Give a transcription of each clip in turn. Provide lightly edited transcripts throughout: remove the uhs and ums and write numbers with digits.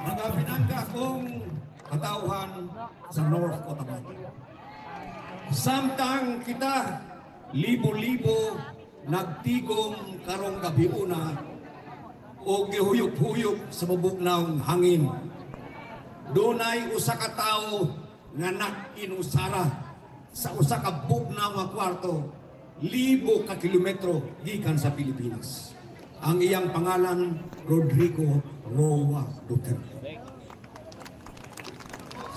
Mga pinangga kong katauhan sa North Cotabato. Samtang kita libo-libo nagtigom karong gabiuna o gihuyok-huyok sa bubugnaw hangin. Dunay usa ka tawo nga nag-inusara sa usa ka bugnaw nga kwarto, libo ka kilometro gikan sa Pilipinas. Ang iyang pangalan, Rodrigo Roa Duterte.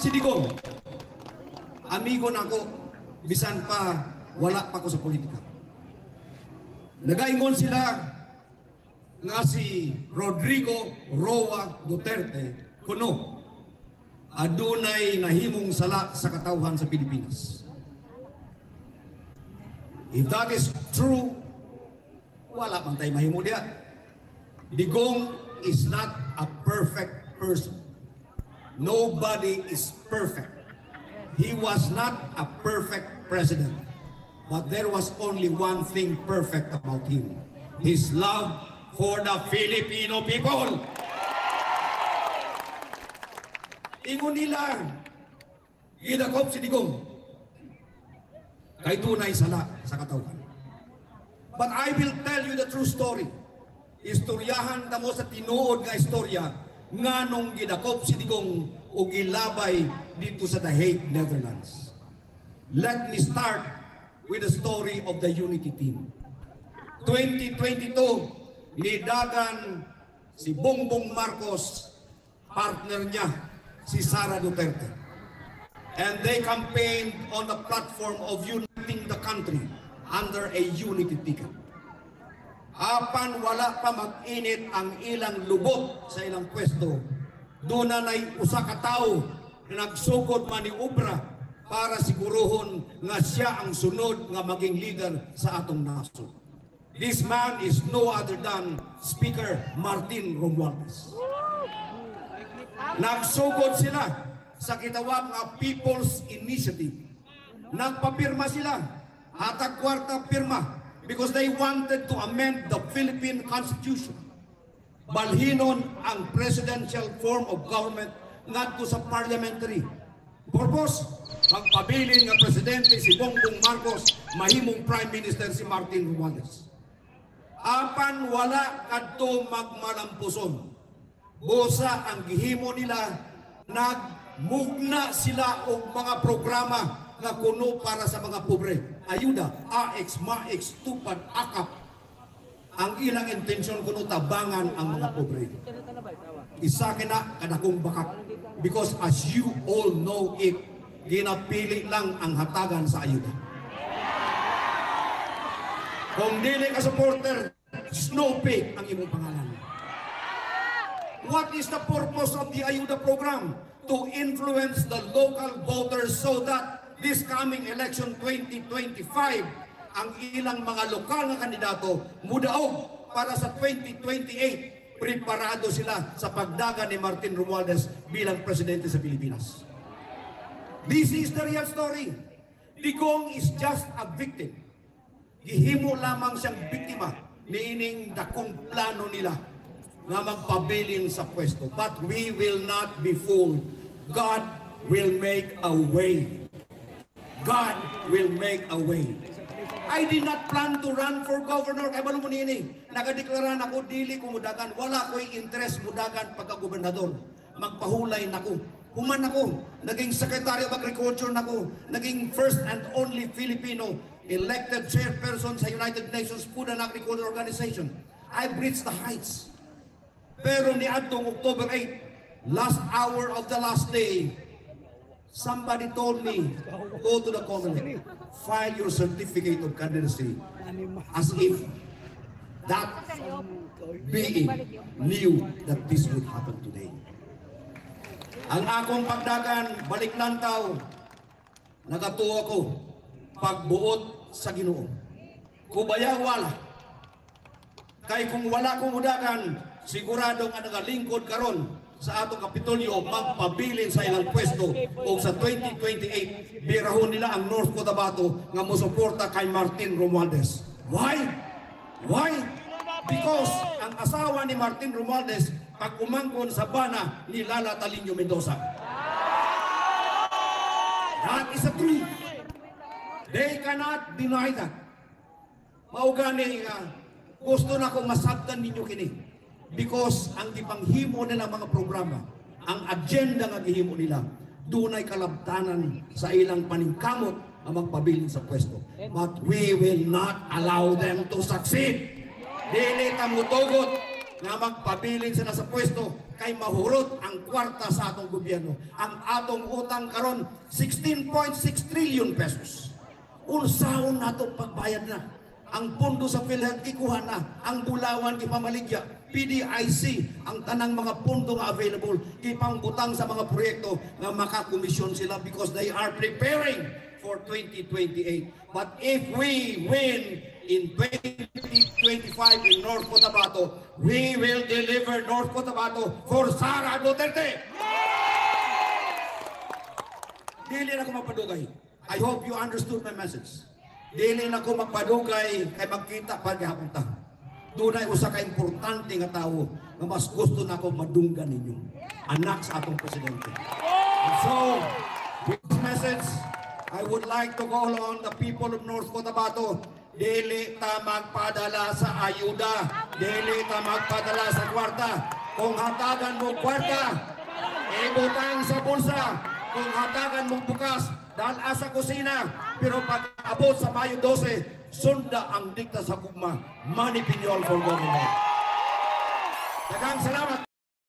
Si Digong, amigo na ako, bisan pa wala pa ko sa politika. Nagaingon sila nga si Rodrigo Roa Duterte kuno adunay nahimong sala sa katawhan sa Pilipinas. If that is true, wala man tayo mahimo diya. Digong is not a perfect person. Nobody is perfect. He was not a perfect president. But there was only one thing perfect about him. His love for the Filipino people. Ingon nila, gidakop si Digong. Kay tunay sala sa katawhan. But I will tell you the true story. Istoryahan na mo sa tinuod nga istorya nga nung gidakop si Digong o gilabay dito sa The Hague, Netherlands. Let me start with the story of the Unity Team. 2022, nidagan si Bongbong Marcos, partner niya, si Sara Duterte. And they campaigned on the platform of uniting the country under a unity ticket. Apan wala pa mag-init ang ilang lubot sa ilang pwesto, doon na usa ka tawo na nagsugod maniobra para siguruhon nga siya ang sunod nga maging leader sa atong nasod. This man is no other than Speaker Martin Romualdez. Nagsugod sila sa kitawag nga People's Initiative. Nagpapirma sila, hatag kwarta pirma, because they wanted to amend the Philippine Constitution. Balhinon ang presidential form of government ngadto sa parliamentary. Purpose, magpabilin nga presidente si Bongbong Marcos, mahimong prime minister si Martin Romualdez. Apan wala kadto magmalampuson. Busa ang gihimo nila, nagmugna sila og mga programa nga kuno para sa mga pobre. Ayuda, AX, MAX, Tupad, AKAP. Ang ilang intensyon kuno tabangan ang mga pobre. Isa kina kadakong bakak. Because as you all know it, ginapili lang ang hatagan sa ayuda. Kung dili ka supporter, snow pig ang imong pangalan. What is the purpose of the ayuda program? To influence the local voters so that this coming election 2025, ang ilang mga lokal na kandidato mudaog para sa 2028, preparado sila sa pagdagan ni Martin Romualdez bilang presidente sa Pilipinas. This is the real story. Digong is just a victim. Gihimo lamang siyang biktima niining dakong plano nila na magpabilin sa pwesto. But we will not be fooled. God will make a way. God will make a way. I did not plan to run for governor. Kaya mo nini, nagadeklaran ako, dili ko mudagan. Wala ko'y interest mudagan pagka-gobernador. Magpahulay na ko. Human ako. Naging Secretary of Agriculture na ko. Naging first and only Filipino elected chairperson sa United Nations Food and Agriculture Organization. I've reached the heights. Pero niadtong October 8, last hour of the last day, somebody told me, go to the Comelec, file your certificate of candidacy, as if that being knew that this would happen today. Ang akong pagdagan, balik lantaw, nagatuo ko, pagbuot sa Ginoo. Kubaya wala. Kay kung wala kong mudagan, sigurado nga nagalingkod karon sa atong Kapitolyo magpabilin sa ilang pwesto o sa 2028 birahon nila ang North Cotabato nga mosuporta kay Martin Romualdez. Why? Why? Because ang asawa ni Martin Romualdez pag umangkon sa bana ni Lala Talinio Mendoza. That is the truth. They cannot deny that. Maugani gusto na akong masabtan ninyo kini. Because ang gipanghimo nila mga programa, ang agenda nga gihimo nila, dunay kalabtanan sa ilang paningkamot ang magpabilin sa pwesto. But we will not allow them to succeed. Dili ta mutugot nga magpabilin sila sa pwesto kay mahurot ang kwarta sa atong gobyerno. Ang atong utang karon 16.6 trillion pesos. Unsaon nato pagbayad na? Ang pondo sa PhilHealth ikuha na, ang Bulawan ipamaligya, PDIC, ang tanang mga pondo nga available, ipangbutang sa mga proyekto nga makakomisyon sila because they are preparing for 2028. But if we win in 2025 in North Cotabato, we will deliver North Cotabato for Sara Duterte. Dili na ko mapadugay. I hope you understood my message. Dili na ko magpadugay kay magkita paghapon ta. Dunay usa ka importante nga tawo nga mas gusto na ko madunggan ninyo. Anak sa atong presidente. And so, with this message, I would like to call on the people of North Cotabato. Dili ta magpadala sa ayuda. Dili ta magpadala sa kwarta. Kung hatagan mo kwarta, ibutang sa bulsa. Kung hatagan mo bukas, dahil sa kusina, pero pag abot sa Mayo 12, sunda ang dikta sa kugma. Manny Piñol for government. Daghang salamat.